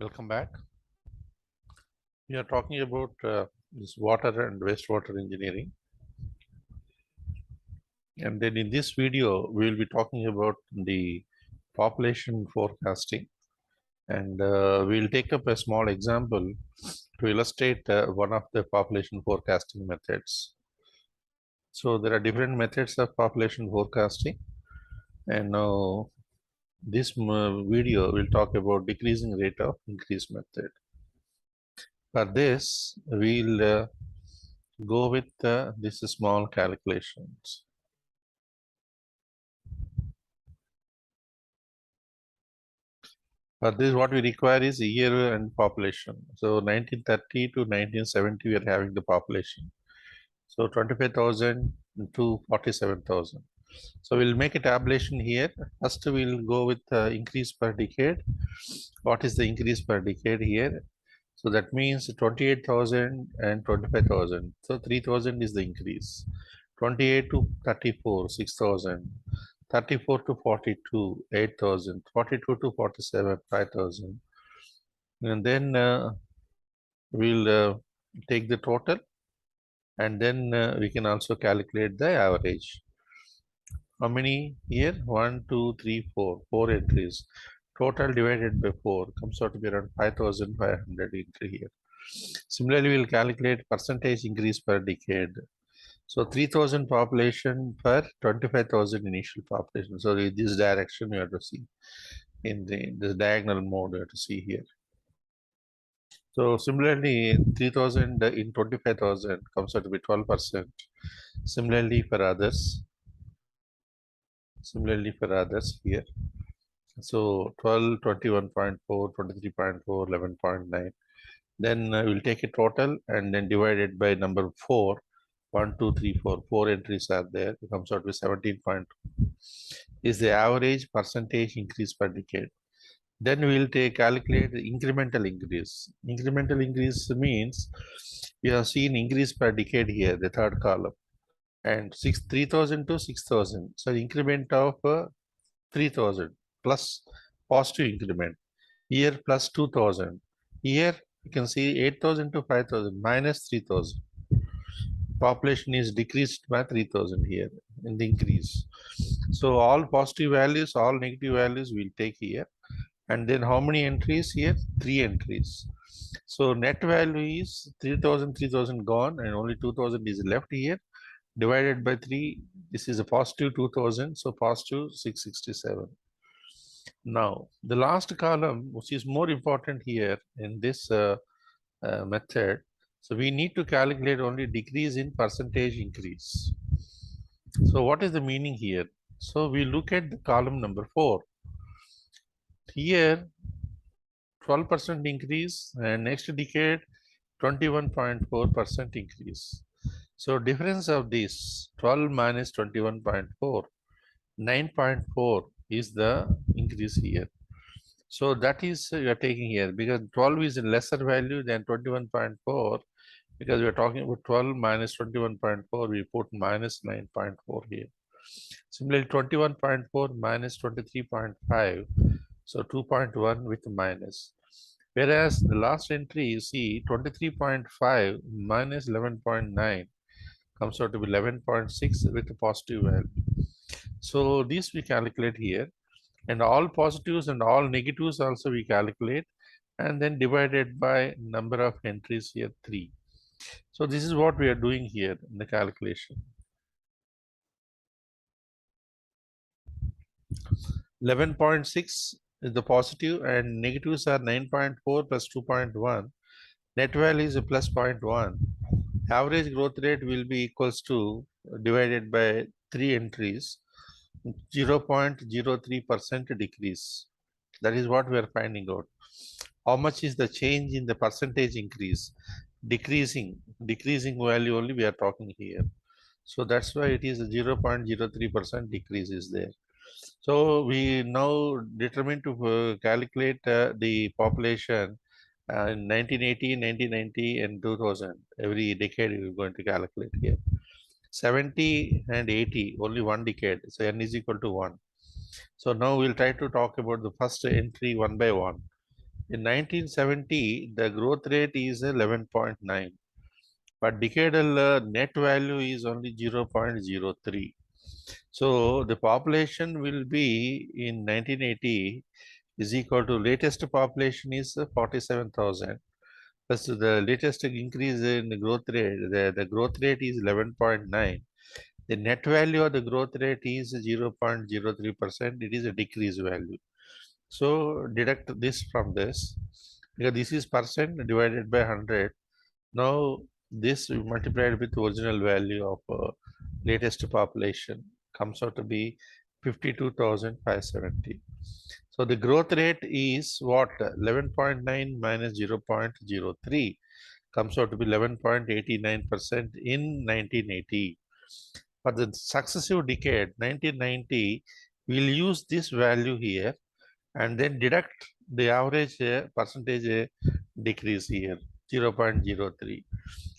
Welcome back. We are talking about this water and wastewater engineering. And then in this video, we will be talking about the population forecasting. And we'll take up a small example to illustrate one of the population forecasting methods. So there are different methods of population forecasting. And now this video will talk about decreasing rate of increase method. For this, we'll go with this small calculations. For this, what we require is year and population. So 1930 to 1970, we are having the population. So 25,000 to 47,000. So we'll make a tabulation here. First, we'll go with increase per decade. What is the increase per decade here? So that means 28,000 and 25,000. So 3,000 is the increase. 28 to 34, 6,000. 34 to 42, 8,000. 42 to 47, 5,000. And then we'll take the total, and then we can also calculate the average. How many here? 1, 2, 3, 4. 4 entries. Total divided by 4 comes out to be around 5,500 entry here. Similarly, we'll calculate percentage increase per decade. So 3,000 population per 25,000 initial population. So in this direction you have to see in this diagonal mode you have to see here. So similarly, 3,000 in 25,000 comes out to be 12%. Similarly for others here. So 12, 21.4, 23.4, 11.9. Then we'll take a total and then divide it by number 4. 1, 2, 3, 4. 4 entries are there. It comes out with 17.2. Is the average percentage increase per decade. Then we'll calculate the incremental increase. Incremental increase means we have seen increase per decade here, the third column, and 3,000 to 6,000. So increment of 3,000 plus positive increment. Here plus 2,000. Here you can see 8,000 to 5,000 minus 3,000. Population is decreased by 3,000 here in the increase. So all positive values, all negative values we'll take here. And then how many entries here? 3 entries. So net value is 3,000, 3,000 gone, and only 2,000 is left here. Divided by 3, this is a positive 2,000, so positive 667. Now, the last column, which is more important here in this method, so we need to calculate only decrease in percentage increase. So what is the meaning here? So we look at the column number 4. Here, 12% increase, and next decade, 21.4% increase. So difference of this 12 minus 21.4, 9.4 is the increase here. So that is you are taking here because 12 is a lesser value than 21.4, because we are talking about 12 minus 21.4, we put minus 9.4 here. Similarly, 21.4 minus 23.5, so 2.1 with minus. Whereas the last entry, you see 23.5 minus 11.9 comes out to be 11.6 with a positive value. So this we calculate here, and all positives and all negatives also we calculate, and then divided by number of entries here, 3. So this is what we are doing here in the calculation. 11.6 is the positive, and negatives are 9.4 plus 2.1. Net value is a plus 0.1. Average growth rate will be equals to divided by 3 entries, 0.03% decrease. That is what we are finding out. How much is the change in the percentage increase? Decreasing value only we are talking here. So that's why it is a 0.03% decrease is there. So we now determine to calculate the population in 1980, 1990, and 2000. Every decade we are going to calculate here. 70 and 80, only one decade. So n is equal to 1. So now we'll try to talk about the first entry one by one. In 1970, the growth rate is 11.9, but decadal net value is only 0.03. So the population will be in 1980 is equal to latest population is 47,000. Plus the latest increase in the growth rate, the growth rate is 11.9. The net value of the growth rate is 0.03%. It is a decrease value. So deduct this from this, because this is percent divided by 100. Now this multiplied with original value of latest population comes out to be 52,570. So the growth rate is what? 11.9 minus 0.03 comes out to be 11.89% in 1980. For the successive decade, 1990, we'll use this value here and then deduct the average percentage decrease here, 0.03.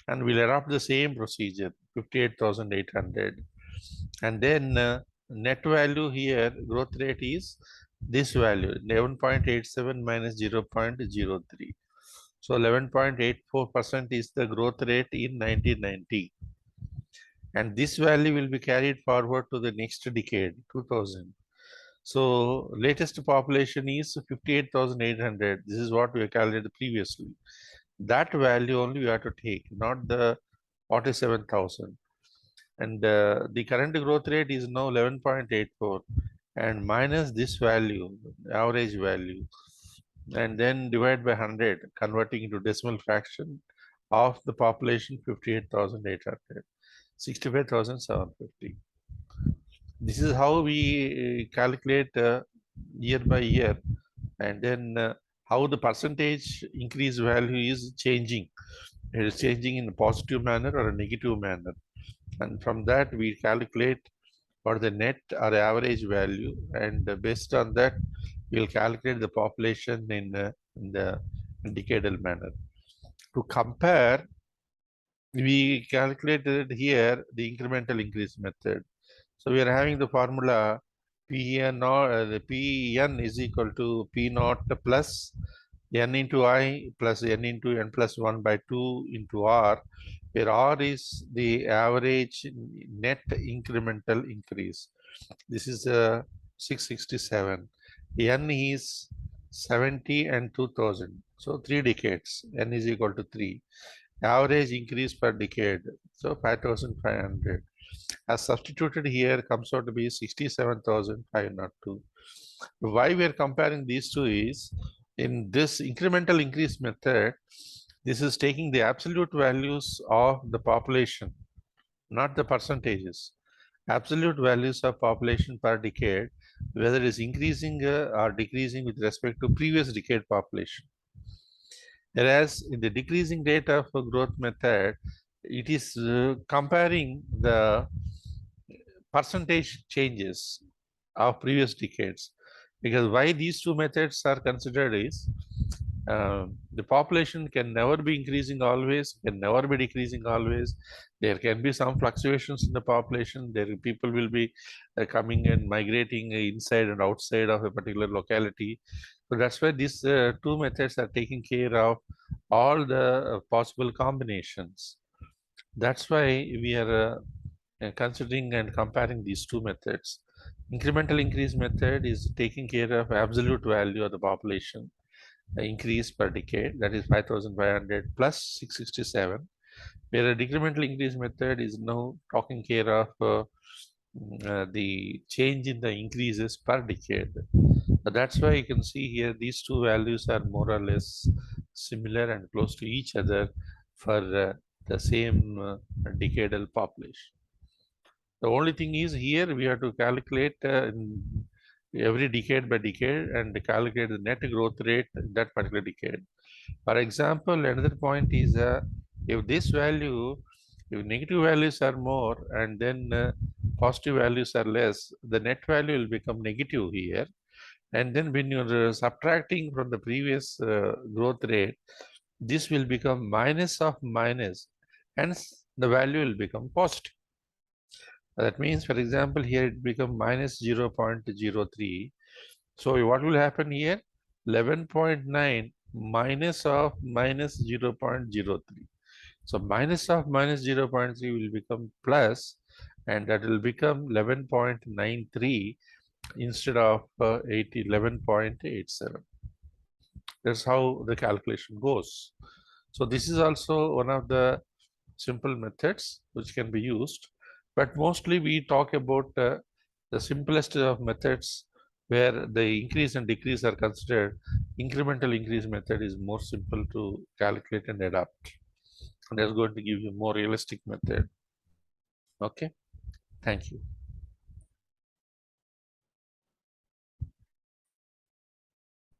And we'll adopt the same procedure, 58,800. And then net value here, growth rate is this value, 11.87 minus 0.03. So 11.84% is the growth rate in 1990. And this value will be carried forward to the next decade, 2000. So latest population is 58,800. This is what we have calculated previously. That value only we have to take, not the 47,000. And the current growth rate is now 11.84 and minus this value, average value, and then divide by 100, converting into decimal fraction of the population 58,800, 65,750. This is how we calculate year by year, and then how the percentage increase value is changing. It is changing in a positive manner or a negative manner. And from that, we calculate what the net or average value. And based on that, we'll calculate the population in the decadal manner. To compare, we calculated here the incremental increase method. So we are having the formula Pn or the Pn is equal to P naught plus n into I plus n into n plus 1 by 2 into R, where R is the average net incremental increase. This is 667. N is 70 and 2000. So 3 decades. N is equal to 3. Average increase per decade. So 5,500. As substituted here comes out to be 67,502. Why we are comparing these two is, in this incremental increase method, this is taking the absolute values of the population, not the percentages. Absolute values of population per decade, whether it is increasing or decreasing with respect to previous decade population. Whereas in the decreasing rate of growth method, it is comparing the percentage changes of previous decades. Because why these two methods are considered is, the population can never be increasing always, can never be decreasing always. There can be some fluctuations in the population. There people will be coming and migrating inside and outside of a particular locality. So that's why these two methods are taking care of all the possible combinations. That's why we are considering and comparing these two methods. Incremental increase method is taking care of absolute value of the population increase per decade, that is 5,500 plus 667, where a decremental increase method is now taking care of the change in the increases per decade. That's why you can see here these two values are more or less similar and close to each other for the same decadal population. The only thing is here we have to calculate every decade by decade and calculate the net growth rate in that particular decade. For example, another point is if this value, if negative values are more and then positive values are less, the net value will become negative here. And then when you're subtracting from the previous growth rate, this will become minus of minus, hence the value will become positive. That means, for example, here it become minus 0.03. So what will happen here? 11.9 minus of minus 0.03. So minus of minus 0.3 will become plus, and that will become 11.93 instead of 11.87. That's how the calculation goes. So this is also one of the simple methods which can be used, but mostly we talk about the simplest of methods where the increase and decrease are considered. Incremental increase method is more simple to calculate and adapt, and that's going to give you more realistic method. Okay, thank you.